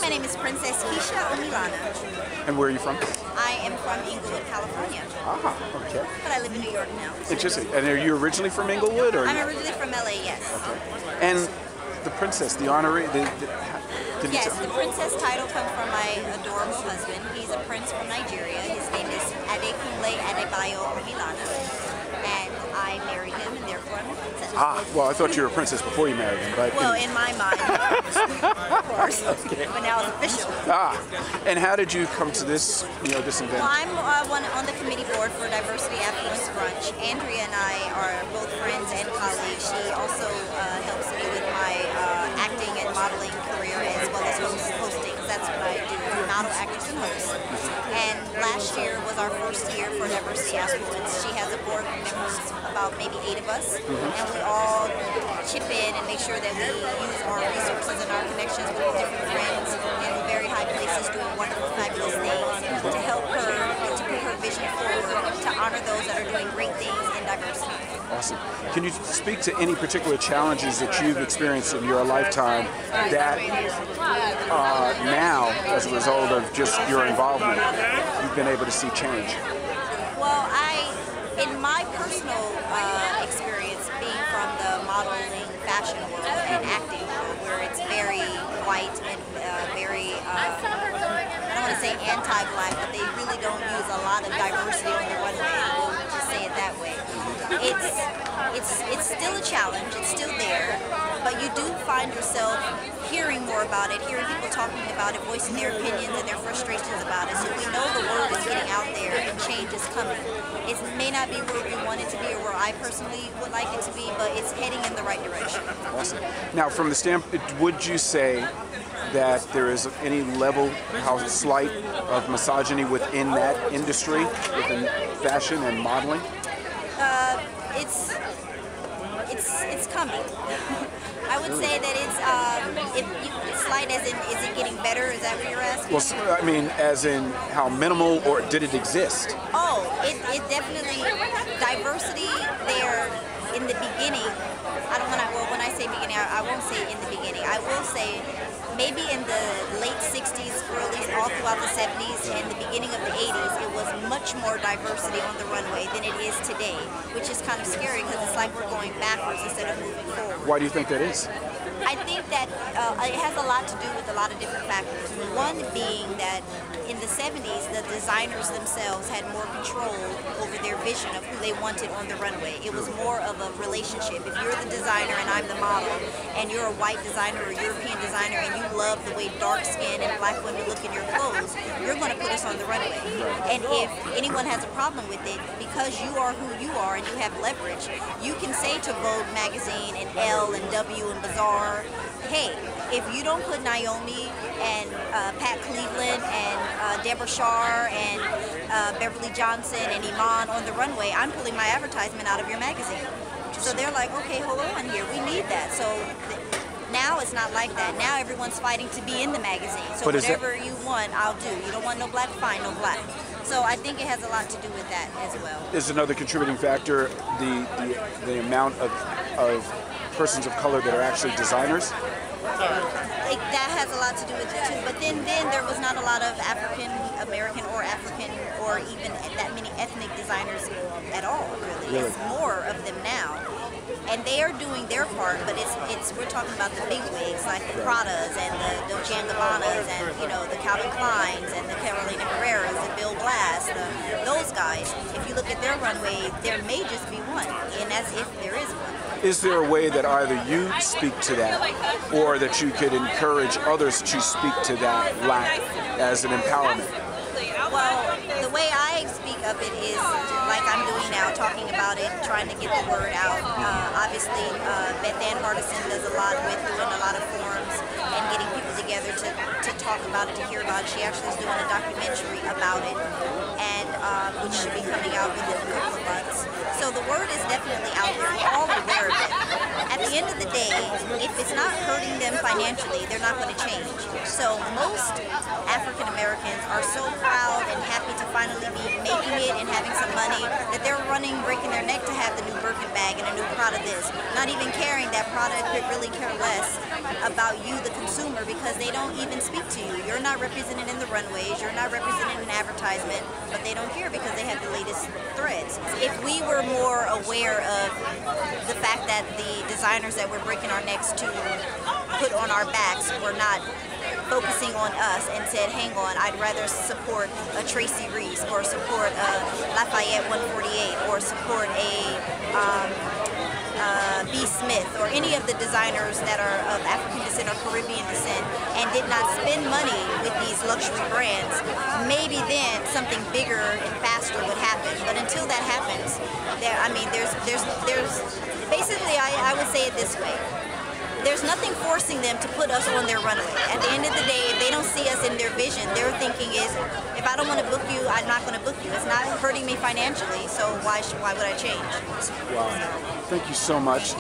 My name is Princess Keisha Omilana. And where are you from? I am from Inglewood, California. Ah, okay. But I live in New York now. Interesting. And are you originally from Inglewood? Or I'm originally from LA, yes. Okay. And the princess, the honorary, yes, the princess title comes from my adorable husband. He's a prince from Nigeria. His name is Adekunle Adebayo Omilana. And I married him, and therefore I'm a princess. Ah, well, I thought you were a princess before you married him, but... Well, in my mind, of course. Okay. But now it's official. Ah, and how did you come to this, this event? Well, I'm on the committee board for Diversity Affluence Brunch. Andrea and I are both friends and colleagues. She also helps me with my acting and modeling career as well as hosting. That's what I do, model, actress, and host. And last year was our first year for Diversity Affluence. She has a board of members, about maybe 8 of us, and we all chip in and make sure that we use our resources and our connections with different friends in very high places doing wonderful, fabulous things to help her, to put her vision forward, to honor those that are doing great things in diversity. Awesome. Can you speak to any particular challenges that you've experienced in your lifetime that now, as a result of just your involvement, you've been able to see change? Well, in my personal experience, being from the modeling, fashion world and acting world, where it's very white and very, I don't want to say anti-black, but they really don't use a lot of diversity on the runway. We'll just say it that way. It's still a challenge. It's still there, but you do find yourself hearing more about it, hearing people talking about it, voicing their opinions and their frustrations about it. So we know the word is getting out there and change is coming. It may not be where we want it to be or where I personally would like it to be, but it's heading in the right direction. Awesome. Now, from the standpoint, would you say that there is any level, how slight, of misogyny within that industry, within fashion and modeling? It's coming. I would say that it's slight as in, is it getting better? Is that what you're asking? Well, I mean, as in how minimal, or did it exist? Oh, it definitely, diversity there in the beginning. Well, when I say beginning, I won't say in the beginning. I will say maybe in the late 60s, early, all throughout the 70s, and the beginning of the 80s, it was much more diversity on the runway than it is today, which is kind of scary because it's like we're going backwards instead of moving forward. Why do you think that is? I think that it has a lot to do with a lot of different factors. One being that in the 70s, the designers themselves had more control over their vision of who they wanted on the runway. It was more of a relationship. If you're the designer and I'm the model, and you're a white designer or European designer and you love the way dark skin and black women look in your clothes, you're going to put us on the runway. And if anyone has a problem with it, because you are who you are and you have leverage, you can say to Vogue magazine and Elle and W and Bazaar, hey, if you don't put Naomi and Pat Cleveland and Deborah Shar and Beverly Johnson and Iman on the runway, I'm pulling my advertisement out of your magazine. So they're like, okay, hold on here, we need that. So now it's not like that. Now everyone's fighting to be in the magazine. So whatever you want, I'll do. You don't want no black, fine, no black. So I think it has a lot to do with that as well. Is another contributing factor the amount of persons of color that are actually designers? That has a lot to do with it too. But then there was not a lot of African American or African or even that many ethnic designers at all. Really, it's more of them now. And they are doing their part, but we're talking about the big wigs like the Pradas and the Dolce & Gabbanas and the Calvin Kleins and the Carolina Herreras and Bill Blass, those guys. If you look at their runway, there may just be one, and that's if there is one. Is there a way that either you speak to that or that you could encourage others to speak to that lack as an empowerment? Well, the way I speak of it is like I'm doing now, talking about it, trying to get the word out. Obviously, Beth Ann Hardison does a lot with doing a lot of forums and getting people together to talk about it, to hear about it. She actually is doing a documentary about it, and which should be coming out within a couple of months. So the word is definitely out there. We're all aware of it. At the end of the day, if it's not hurting them financially, they're not going to change. So most African Americans are so proud and happy to finally be making it and having some money that they're running, breaking their neck to have the new Birkin bag and a new Prada this. Not even caring that Prada could really care less about you, the consumer, because they don't even speak to you. You're not represented in the runways, you're not represented in advertisement, but they don't care because they have the latest threads. If we were more aware of the fact that the designers that we're breaking our necks to put on our backs were not focusing on us and said, hang on, I'd rather support a Tracy Reese or support a Lafayette 148 or support a B. Smith or any of the designers that are of African descent or Caribbean descent and did not spend money with these luxury brands, maybe then something bigger and faster would happen. But until that happens, there's basically, I would say it this way. There's nothing forcing them to put us on their runway. At the end of the day, if they don't see us in their vision, their thinking is, if I don't want to book you, I'm not going to book you. It's not hurting me financially, so why would I change? Wow. Thank you so much.